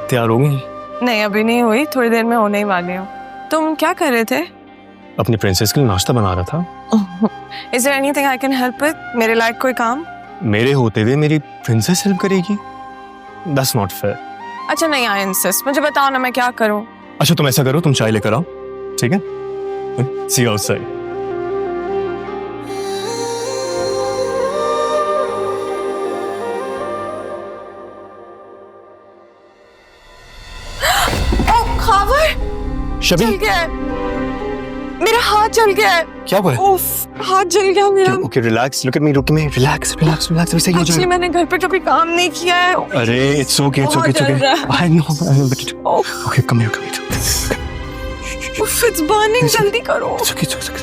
तैयार हो गई? नहीं अभी नहीं हुई, थोड़ी देर में होने ही वाली हूँ। तुम क्या कर रहे थे? अपनी प्रिंसेस के लिए नाश्ता बना रहा था। Is there anything I can help with? मेरे लायक कोई काम? मेरे होते हुए मेरी प्रिंसेस हेल्प करेगी? That's not fair. अच्छा नहीं, I insist. मुझे बताओ ना मैं क्या करूँ? अच्छा तुम ऐसा करो, तुम चाय लेकर आओ, ठीक है? See you outside. शबी, जल गया है। मेरा हाथ जल गया है। क्या हुआ है? उफ, हाथ जल गया मेरा। Okay relax, look at me, रुक में, रिलैक्स रिलैक्स रिलैक्स, वैसे ही हो जाएगा। मैंने घर पे कभी काम नहीं किया है। अरे it's okay it's okay it's okay, I know but okay come here उफ, इट्स बर्निंग, जल्दी करो। It's okay it's okay.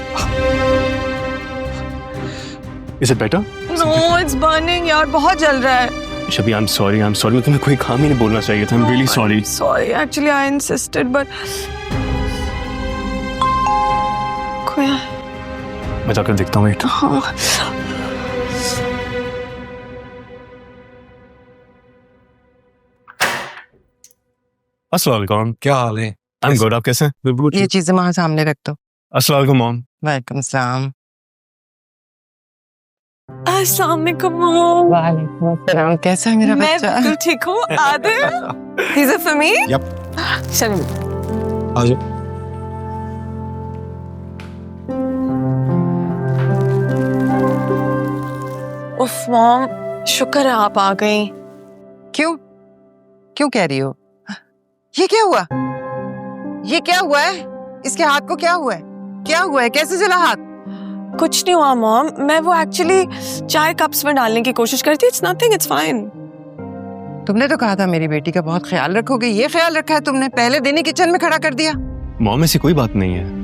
Is it better? No it's burning यार, बहुत जल रहा है। शबी आई एम सॉरी मैं तुम्हें कोई काम ही नहीं बोलना चाहिए था। I am really sorry. Sorry actually I insisted but खोया। मैं जाकर देखता हूँ। वेट। हाँ। अस्सलाम वालेकुम। क्या हाल है? आई एम गुड, आप कैसे हैं? ये चीजें वहां सामने रख दो। अस्सलाम वालेकुम मॉम। वालेकुम सलाम। अस्सलाम वालेकुम। वालेकुम सलाम। कैसा है मेरा मैं बच्चा? बिल्कुल ठीक हूँ। Adil, is it for me? Yep. चलिए। आ जाओ। उफ मॉम, शुक्र है आप आ गई। क्यों क्यों कह रही हो? ये क्या हुआ? ये क्या हुआ है? इसके हाथ को क्या हुआ है? क्या हुआ है? कैसे जला हाथ? कुछ नहीं हुआ मॉम, मैं वो एक्चुअली चाय कप्स में डालने की कोशिश करती। It's nothing, it's fine. तुमने तो कहा था मेरी बेटी का बहुत ख्याल रखोगे, ये ख्याल रखा है तुमने? पहले दिन ही किचन में खड़ा कर दिया। मॉम ऐसी कोई बात नहीं है।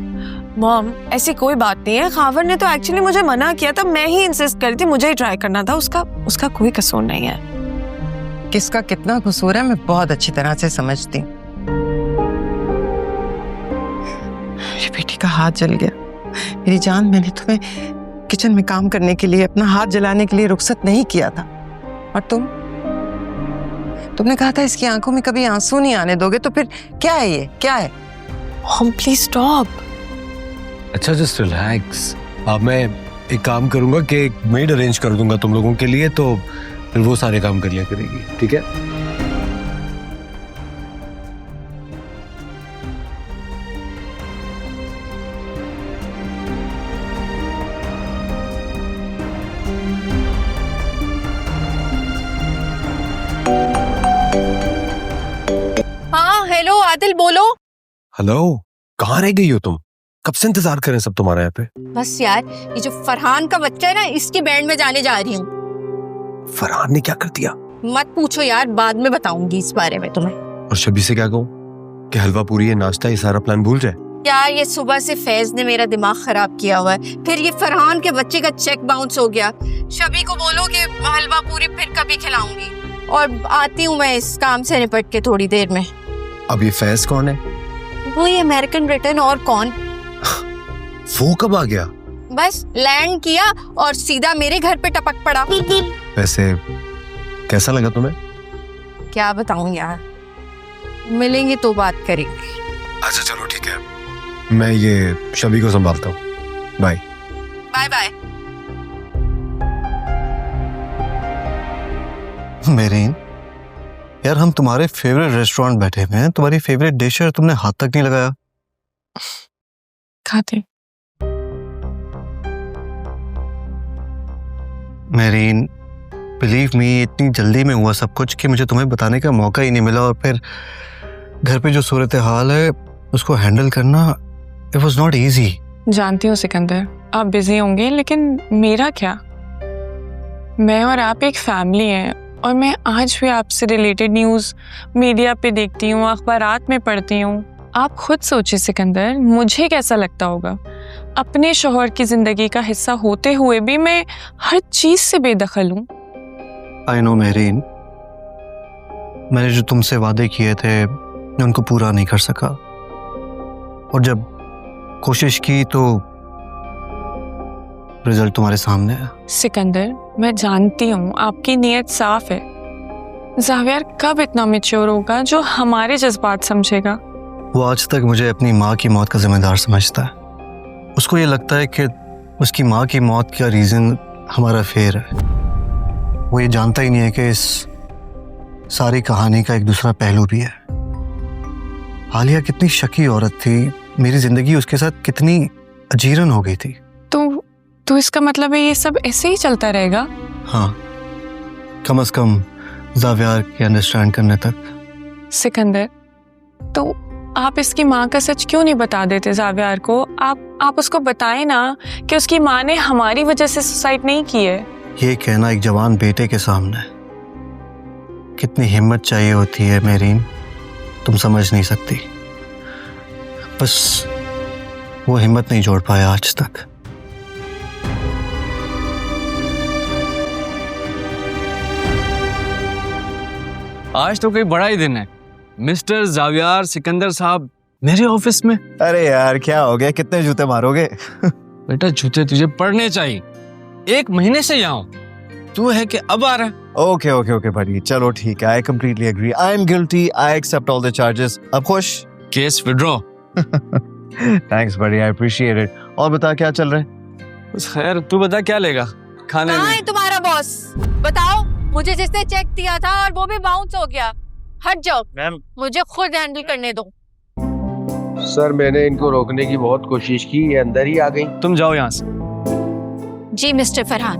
मॉम ऐसी कोई बात नहीं है, खावर ने तो एक्चुअली मुझे मना किया था, मैं ही इंसिस्ट करी थी, मुझे ही ट्राई करना था। उसका कोई कसूर नहीं है। किसका कितना कसूर है मैं बहुत अच्छी तरह से समझती हूँ। मेरी बेटी का हाथ जल गया। मेरी जान, मैंने तुम्हें किचन में काम करने के लिए, अपना हाथ जलाने के लिए रुखसत नहीं किया था, और तुमने कहा था इसकी आंखों में कभी आंसू नहीं आने दोगे, तो फिर क्या है ये? क्या है? Mom please stop. अच्छा जस्ट रिलैक्स। अब मैं एक काम करूंगा कि एक मेड अरेंज कर दूंगा तुम लोगों के लिए, तो फिर वो सारे काम कर लिया करेगी, ठीक है? हाँ हेलो आदिल, बोलो। हेलो, कहाँ रह गई हो तुम? कब से इंतजार करें सब तुम्हारा यहाँ पे? बस यार, ये जो फरहान का बच्चा है ना, इसकी बैंड में जाने जा रही हूँ। फरहान ने क्या कर दिया? मत पूछो यार, बाद में बताऊंगी इस बारे में तुम्हें। और शबी से क्या कहूँ कि हलवा पूरी, ये नाश्ता, ये सारा प्लान भूल जाए? यार ये सुबह से फैज ने मेरा दिमाग खराब किया हुआ है, फिर ये फरहान के बच्चे का चेक बाउंस हो गया। शबी को बोलो कि हलवा पूरी फिर कभी खिलाऊंगी, और आती हूँ मैं इस काम से निपट के थोड़ी देर में। अब ये फैज कौन है? वो ये अमेरिकन ब्रिटेन, और कौन? वो कब आ गया? बस लैंड किया और सीधा मेरे घर पे टपक पड़ा। वैसे कैसा लगा तुम्हें? क्या बताऊं यार, मिलेंगे तो बात करेंगे। अच्छा चलो ठीक है, मैं ये शबी को संभालता हूँ। Bye bye bye. मेरीन यार, हम तुम्हारे फेवरेट रेस्टोरेंट बैठे हुए हैं, तुम्हारी फेवरेट डिश है, तुमने हाथ तक नहीं लगाया। खाते। मेरीन बिलीव मी, इतनी जल्दी में हुआ सब कुछ कि मुझे तुम्हें बताने का मौका ही नहीं मिला, और फिर घर पे जो सूरत हाल है उसको हैंडल करना, इट वाज नॉट इजी। जानती हूँ सिकंदर, आप बिजी होंगे, लेकिन मेरा क्या? मैं और आप एक फैमिली हैं, और मैं आज भी आपसे रिलेटेड न्यूज़ मीडिया पे देखती हूँ, अखबारात में पढ़ती हूँ। आप खुद सोचिए सिकंदर, मुझे कैसा लगता होगा अपने शौहर की जिंदगी का हिस्सा होते हुए भी मैं हर चीज से बेदखल हूँ। आई नो मेरीन, मैंने जो तुमसे वादे किए थे मैं उनको पूरा नहीं कर सका, और जब कोशिश की तो रिजल्ट तुम्हारे सामने है। सिकंदर, मैं जानती हूँ आपकी नीयत साफ है, जावियर कब इतना मैच्योर होगा जो हमारे जज्बात समझेगा? वो आज तक मुझे अपनी माँ की मौत का जिम्मेदार समझता है। उसको ये लगता है कि उसकी माँ की मौत का रीज़न हमारा फेयर है। वो ये जानता ही नहीं है कि इस सारी कहानी का एक दूसरा पहलू भी है। आलिया कितनी शकी औरत थी, मेरी जिंदगी उसके साथ कितनी अजीरन हो गई थी। तो इसका मतलब है ये सब ऐसे ही चलता रहेगा? हाँ, कम से कम जावियार के अंडरस्टैंड करने तक। सिकंदर, तो आप इसकी माँ का सच क्यों नहीं बता देते जावियार को? आप उसको बताएं ना कि उसकी माँ ने हमारी वजह से सुसाइड नहीं की है। ये कहना एक जवान बेटे के सामने कितनी हिम्मत चाहिए होती है मेरीन, तुम समझ नहीं सकती। बस वो हिम्मत नहीं जोड़ पाया आज तक। आज तो कोई बड़ा ही दिन है। मिस्टर जावियार सिकंदर साहब मेरे ऑफिस में। अरे यार क्या हो गया, कितने जूते मारोगे? बेटा जूते तुझे पड़ने चाहिए, 1 महीने से यहाँ हूँ, तू है कि अब आ रहा है। ओके ओके ओके भाई, चलो ठीक है, I completely agree, I am guilty, I accept all the charges. अब खुश? Case withdraw. थैंक्स बड़ी, आई अप्रिशिएट इट। और बता क्या चल रहा है? बस खैर, तू बता क्या लेगा खाने कहाँ में? है तुम्हारा बॉस? बताओ, मुझे जिसने चेक दिया था और वो भी बाउंस हो गया। हट जाओ मैम, मुझे खुद हैंडल करने दो। सर मैंने इनको रोकने की बहुत कोशिश की, ये अंदर ही आ गई। तुम जाओ यहाँ से। जी मिस्टर फरहान,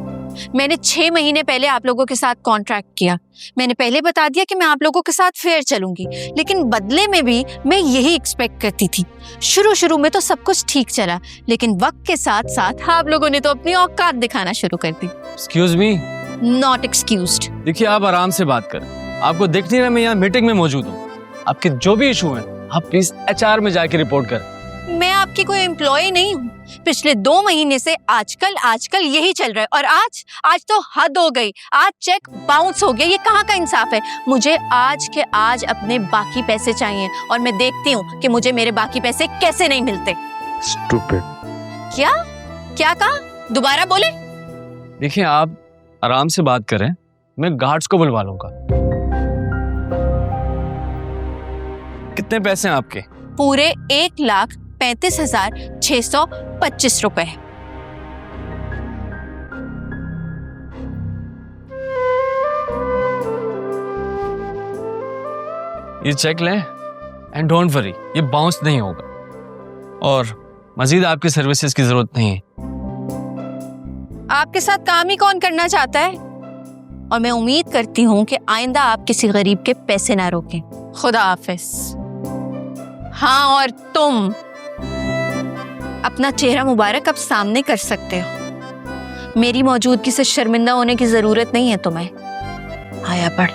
मैंने 6 महीने पहले आप लोगों के साथ कॉन्ट्रैक्ट किया। मैंने पहले बता दिया कि मैं आप लोगों के साथ फेयर चलूंगी, लेकिन बदले में भी मैं यही एक्सपेक्ट करती थी। शुरू में तो सब कुछ ठीक चला, लेकिन वक्त के साथ साथ आप लोगों ने तो अपनी औकात दिखाना शुरू कर दी। Excuse me. Not excused. देखिए आप आराम से बात करें, आपको दिख नहीं रहा मैं यहाँ मीटिंग में मौजूद हूँ। आपके जो भी इशू हैं आप प्लीज HR में जाके रिपोर्ट करें। मैं आपकी कोई एम्प्लॉय नहीं हूँ। पिछले 2 महीने से आजकल यही चल रहा है, और आज तो हद हो गई। आज चेक बाउंस हो गया, ये कहाँ का इंसाफ है? मुझे आज के आज अपने बाकी पैसे चाहिए, और मैं देखती हूँ कि मुझे मेरे बाकी पैसे कैसे नहीं मिलते। स्टूपिड। क्या कहा? दोबारा बोले। देखिए आप आराम से बात करें, मैं गार्ड्स को बुलवा लूंगा। कितने पैसे हैं आपके? पूरे 1,35,625 रुपए। ये चेक लें एंड डोंट वरी, ये बाउंस नहीं होगा, और मजीद आपकी सर्विसेज की जरूरत नहीं है। आपके साथ काम ही कौन करना चाहता है? और मैं उम्मीद करती हूँ कि आइंदा आप किसी गरीब के पैसे ना रोकें। खुदा हाफिज। हाँ, और तुम अपना चेहरा मुबारक अब सामने कर सकते हो। मेरी मौजूदगी से शर्मिंदा होने की जरूरत नहीं है तुम्हें। आया पढ़।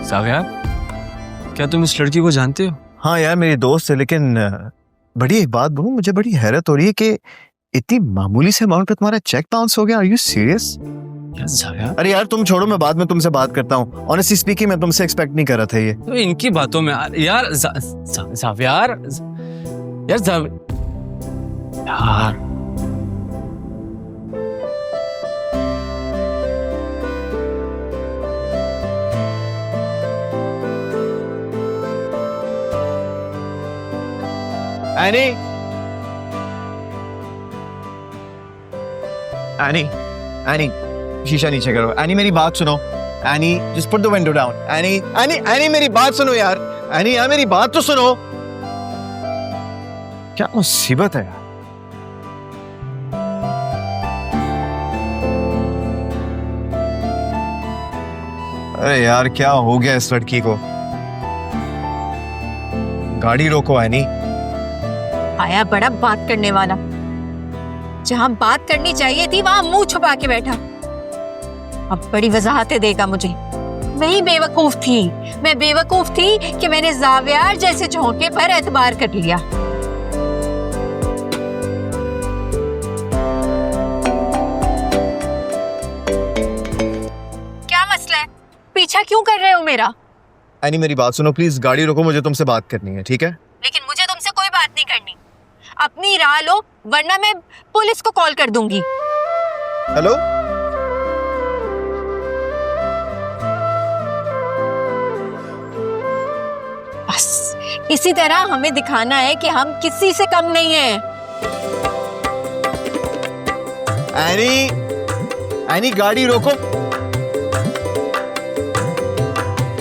जावियार, क्या तुम इस लड़की को जानते हो? हाँ यार मेरी दोस्त है, लेकिन बड़ी एक बात बोलूं, मुझे बड़ी हैरत हो रही है कि इतनी मामूली से अमाउंट पे तुम्हारा चेक बाउंस हो गया। Are you serious? जावियार, अरे यार तुम छोड़ो, मैं बाद में तुमसे बात करता हूँ। ऑनेस्टली स्पीकिंग मैं तुमसे एक्सपेक्ट नहीं कर रहा था ये। तो इनकी बातों में यार जावियार यार एनी एनी एनी, शीशा नीचे करो। एनी मेरी बात सुनो। Any just put the window down. Any any any मेरी बात सुनो यार। एनी यार मेरी बात तो सुनो। क्या मुसीबत है यार। अरे यार क्या हो गया इस लड़की को? गाड़ी रोको एनी। आया बड़ा बात करने वाला। जहां बात करनी चाहिए थी वहां मुंह छुपा के बैठा। अब बड़ी वजाहतें देगा मुझे। मैं ही बेवकूफ थी। मैं बेवकूफ थी कि मैंने जावियार जैसे झोंके पर एतबार कर लिया। क्या मसला है? पीछा क्यों कर रहे हो मेरा? एनी मेरी बात सुनो प्लीज, गाड़ी रोको, मुझे तुमसे बात करनी है, ठीक है? लेकिन मुझे तुमसे कोई बात नहीं करनी। अपनी राह लो, वरना मैं पुलिस को कॉल कर दूंगी। हेलो बस इसी तरह हमें दिखाना है कि हम किसी से कम नहीं हैं। एनी, एनी गाड़ी रोको।